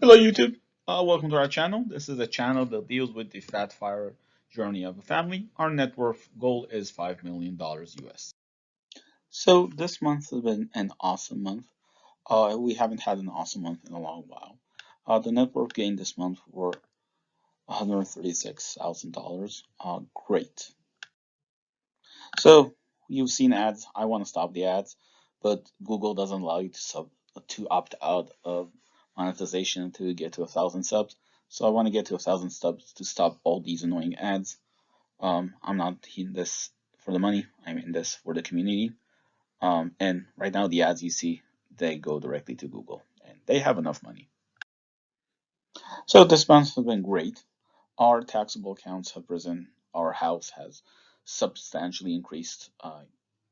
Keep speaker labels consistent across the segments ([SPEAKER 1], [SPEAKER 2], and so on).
[SPEAKER 1] Hello, YouTube. Welcome to our channel. This is a channel that deals with the fat fire journey of a family. Our net worth goal is $5 million US. So this month has been an awesome month. We haven't had an awesome month in a long while. The net worth gain this month were $136,000. Great. So you've seen ads. I want to stop the ads, but Google doesn't allow you to opt out of monetization to get to 1,000 subs. So I want to get to 1,000 subs to stop all these annoying ads. I'm not in this for the money. I'm in this for the community. And right now the ads you see, they go directly to Google, and they have enough money. So this month has been great. Our taxable accounts have risen. Our house has substantially increased.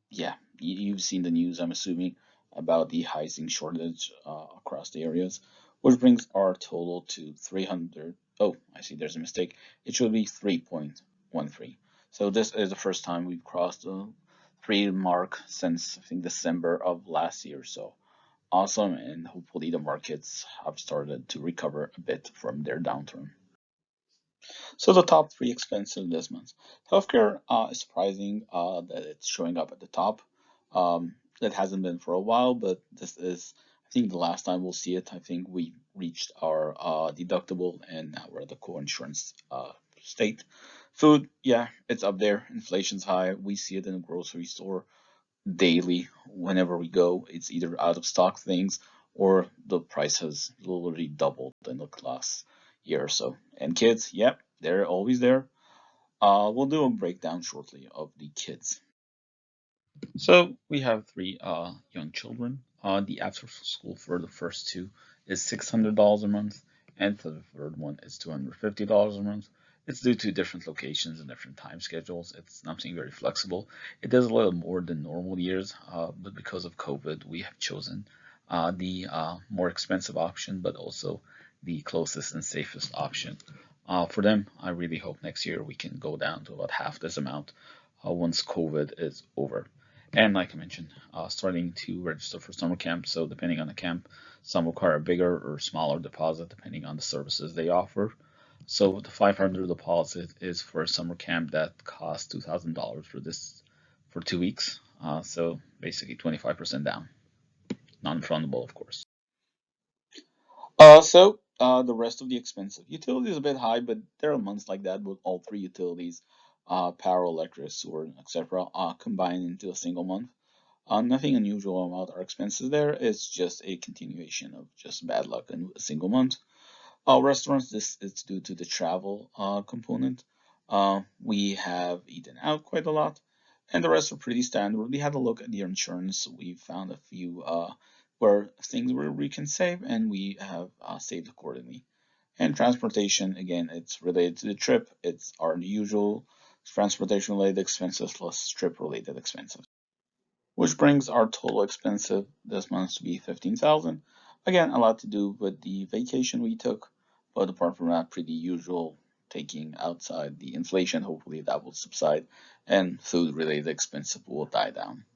[SPEAKER 1] Yeah, you've seen the news, I'm assuming, about the housing shortage across the areas, which brings our total to 300. Oh, I see there's a mistake. It should be 3.13. So this is the first time we've crossed the 3 mark since I think December of last year. So awesome, and hopefully the markets have started to recover a bit from their downturn. So the top three expenses this month. Healthcare is surprising that it's showing up at the top. It hasn't been for a while, but this is, I think, the last time we'll see it. I think we reached our deductible and now we're at the co-insurance state. Food, yeah, it's up there. Inflation's high. We see it in the grocery store daily. Whenever we go, it's either out of stock things or the price has literally doubled in the last year or so. And kids, yep, they're always there. We'll do a breakdown shortly of the kids. So we have three young children. The after school for the first two is $600 a month, and for the third one is $250 a month. It's due to different locations and different time schedules. It's nothing very flexible. It does a little more than normal years, but because of COVID, we have chosen the more expensive option, but also the closest and safest option. For them, I really hope next year we can go down to about half this amount once COVID is over. And like I mentioned, starting to register for summer camp. So depending on the camp, some require a bigger or smaller deposit depending on the services they offer. So the 500 deposit is for a summer camp that costs $2,000 for 2 weeks. So basically 25% down, non-refundable, of course. The rest of the expensive utilities a bit high, but there are months like that with all three utilities, power, electric, sewer, etc., combined into a single month. Nothing unusual about our expenses there. It's just a continuation of just bad luck in a single month. Restaurants, this is due to the travel component. We have eaten out quite a lot, and the rest are pretty standard. We had a look at the insurance. We found a few where things where we can save, and we have saved accordingly. And transportation, again, it's related to the trip. It's our usual transportation related expenses plus trip related expenses, which brings our total expensive this month to be 15,000. Again, a lot to do with the vacation we took, but apart from that, pretty usual taking outside the inflation. Hopefully that will subside and food related expenses will die down.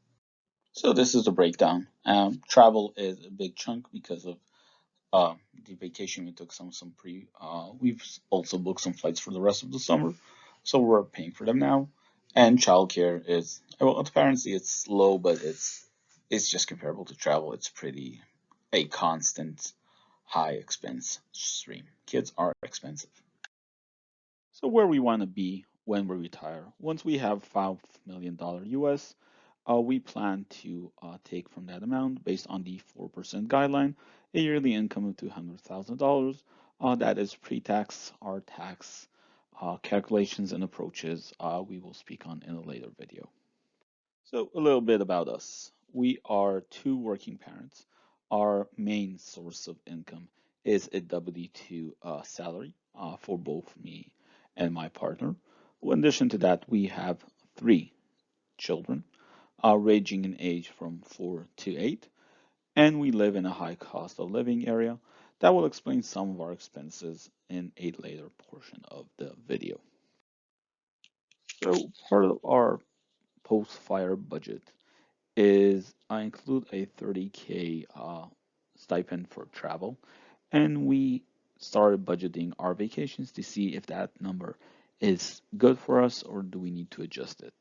[SPEAKER 1] So this is the breakdown. Travel is a big chunk because of the vacation we took some pre. We've also booked some flights for the rest of the summer, so we're paying for them now. And childcare is well, apparently it's low, but it's just comparable to travel. It's pretty a constant high expense stream. Kids are expensive. So where we want to be when we retire, once we have $5 million US, we plan to take from that amount based on the 4% guideline, a yearly income of $200,000. That is pre-tax. Our tax calculations and approaches we will speak on in a later video. So a little bit about us. We are two working parents. Our main source of income is a W-2 salary for both me and my partner. In addition to that, we have three children, ranging in age from 4 to 8, and we live in a high cost of living area. That will explain some of our expenses in a later portion of the video. So part of our post-fire budget is I include a 30K stipend for travel, and we started budgeting our vacations to see if that number is good for us or do we need to adjust it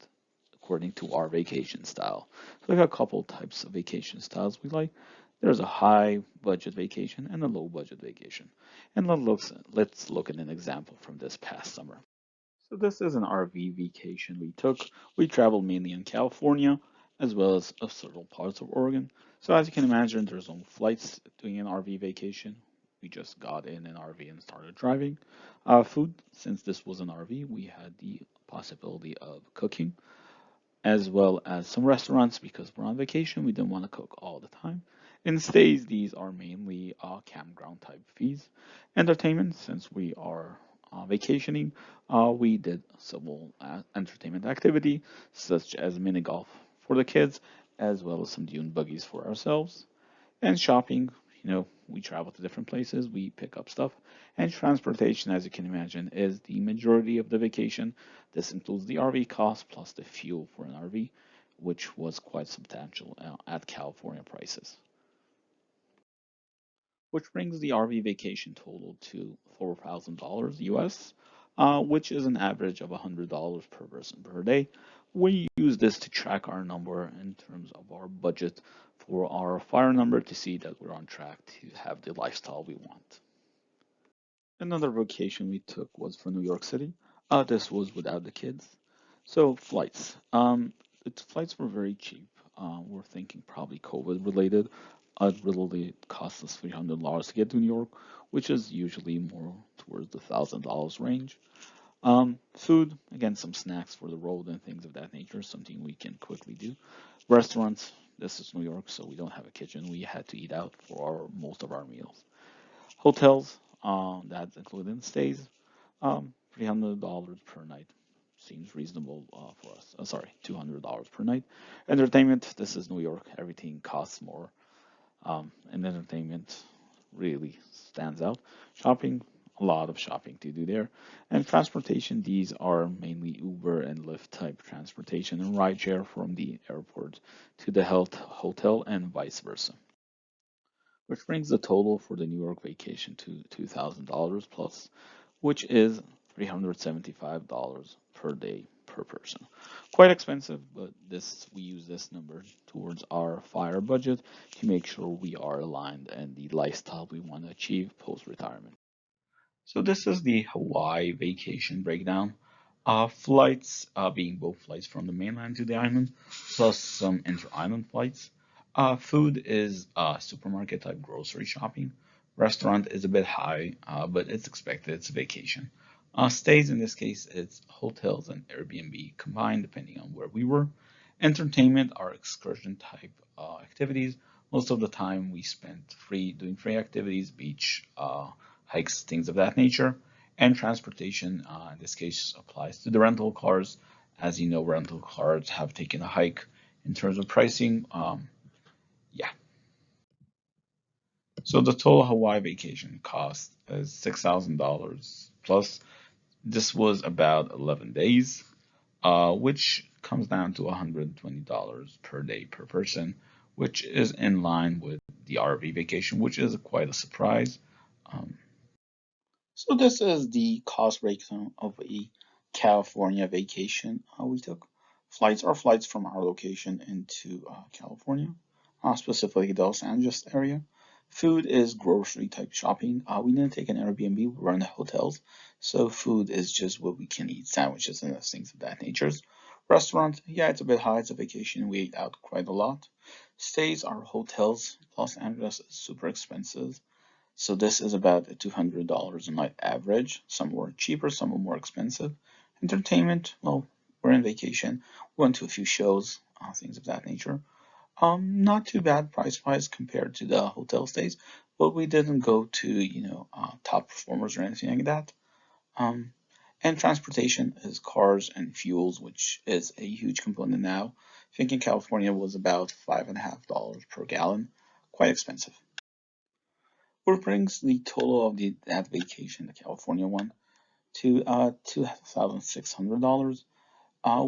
[SPEAKER 1] according to our vacation style. So we got a couple types of vacation styles we like. There's a high budget vacation and a low budget vacation. And let's look at an example from this past summer. So this is an RV vacation we took. We traveled mainly in California as well as several parts of Oregon. So as you can imagine, there's no flights doing an RV vacation. We just got in an RV and started driving. Food, since this was an RV, we had the possibility of cooking as well as some restaurants because we're on vacation. We didn't want to cook all the time. In stays, these are mainly campground type fees. Entertainment, since we are vacationing, we did several entertainment activity such as mini golf for the kids, as well as some dune buggies for ourselves. And shopping, we travel to different places, we pick up stuff. And transportation, as you can imagine, is the majority of the vacation. This includes the RV cost plus the fuel for an RV, which was quite substantial at California prices. Which brings the RV vacation total to $4,000 US, which is an average of $100 per person per day. We use this to track our number in terms of our budget for our fire number to see that we're on track to have the lifestyle we want. Another vacation we took was for New York City. This was without the kids. So flights. Its flights were very cheap. We're thinking probably COVID related. It really cost us $300 to get to New York, which is usually more towards the $1,000 range. Food, again, some snacks for the road and things of that nature, something we can quickly do. Restaurants, this is New York, so we don't have a kitchen. We had to eat out for most of our meals. Hotels, that's including stays, $300 per night. Seems reasonable for us. Sorry, $200 per night. Entertainment, this is New York. Everything costs more. And entertainment really stands out. Shopping, a lot of shopping to do there. And transportation, these are mainly Uber and Lyft type transportation and rideshare from the airport to the health hotel and vice versa. Which brings the total for the New York vacation to $2,000 plus, which is $375 per day per person. Quite expensive, but this we use this number towards our fire budget to make sure we are aligned and the lifestyle we want to achieve post retirement. So this is the Hawaii vacation breakdown. Flights, being both flights from the mainland to the island, plus some inter-island flights. Food is supermarket type grocery shopping. Restaurant is a bit high, but it's expected. It's a vacation. Stays in this case, it's hotels and Airbnb combined, depending on where we were. Entertainment are excursion type activities. Most of the time we spent doing free activities, beach, hikes, things of that nature. And transportation, in this case, applies to the rental cars. As you know, rental cars have taken a hike in terms of pricing. Yeah. So the total Hawaii vacation cost is $6,000 plus. This was about 11 days, which comes down to $120 per day per person, which is in line with the RV vacation, which is quite a surprise. Um, So this is the cost breakdown of a California vacation we took. Flights are flights from our location into California, specifically the Los Angeles area. Food is grocery type shopping. We didn't take an Airbnb, we were in the hotels. So food is just what we can eat, sandwiches and things of that nature. Restaurant, yeah, it's a bit high, it's a vacation. We ate out quite a lot. Stays are hotels. Los Angeles is super expensive. So this is about $200 a night average. Some were cheaper, some were more expensive. Entertainment, well, we're in vacation. We went to a few shows, things of that nature. Not too bad price-wise compared to the hotel stays, but we didn't go to, top performers or anything like that. Um, and transportation is cars and fuels, which is a huge component now. I think in California was about $5.50 per gallon, quite expensive. Which brings the total of that vacation, the California one, to $2,600,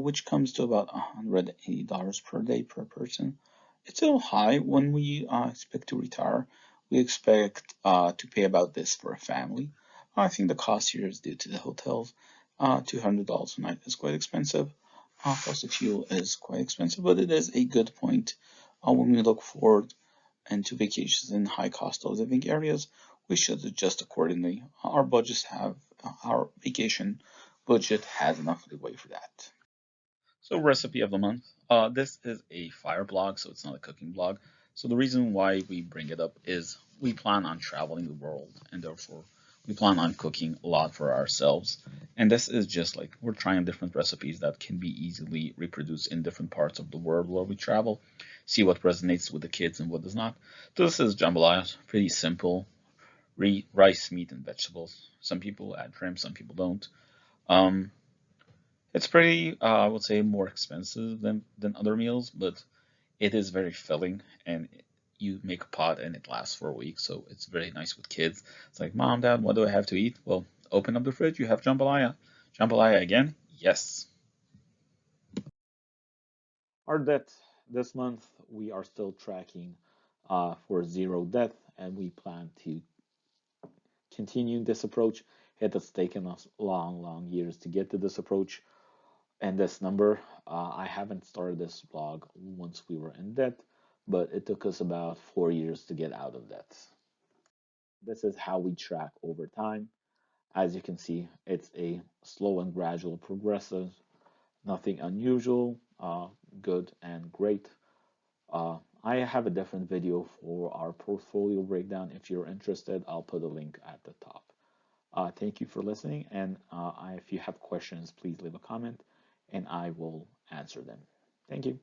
[SPEAKER 1] which comes to about $180 per day per person. It's a little high when we expect to retire. We expect to pay about this for a family. I think the cost here is due to the hotels. $200 a night is quite expensive. Plus, the fuel is quite expensive, but it is a good point when we look forward into vacations in high cost of living areas. We should adjust accordingly. Our vacation budget has enough leeway for that. So, recipe of the month. This is a fire blog, so it's not a cooking blog. So, the reason why we bring it up is we plan on traveling the world, and therefore we plan on cooking a lot for ourselves. And this is just like we're trying different recipes that can be easily reproduced in different parts of the world where we travel, see what resonates with the kids and what does not. So, this is jambalaya, pretty simple rice, meat, and vegetables. Some people add shrimp, some people don't. Um, it's pretty, I would say, more expensive than other meals, but it is very filling, and you make a pot and it lasts for a week, so it's very nice with kids. It's like, Mom, Dad, what do I have to eat? Well, open up the fridge, you have jambalaya. Jambalaya again? Yes.
[SPEAKER 2] Our debt this month, we are still tracking for zero debt, and we plan to continue this approach. It has taken us long, long years to get to this approach and this number. I haven't started this blog once we were in debt, but it took us about 4 years to get out of debt. This is how we track over time. As you can see, it's a slow and gradual progressive, nothing unusual, good and great. I have a different video for our portfolio breakdown. If you're interested, I'll put a link at the top. Thank you for listening, and if you have questions, please leave a comment and I will answer them. Thank you.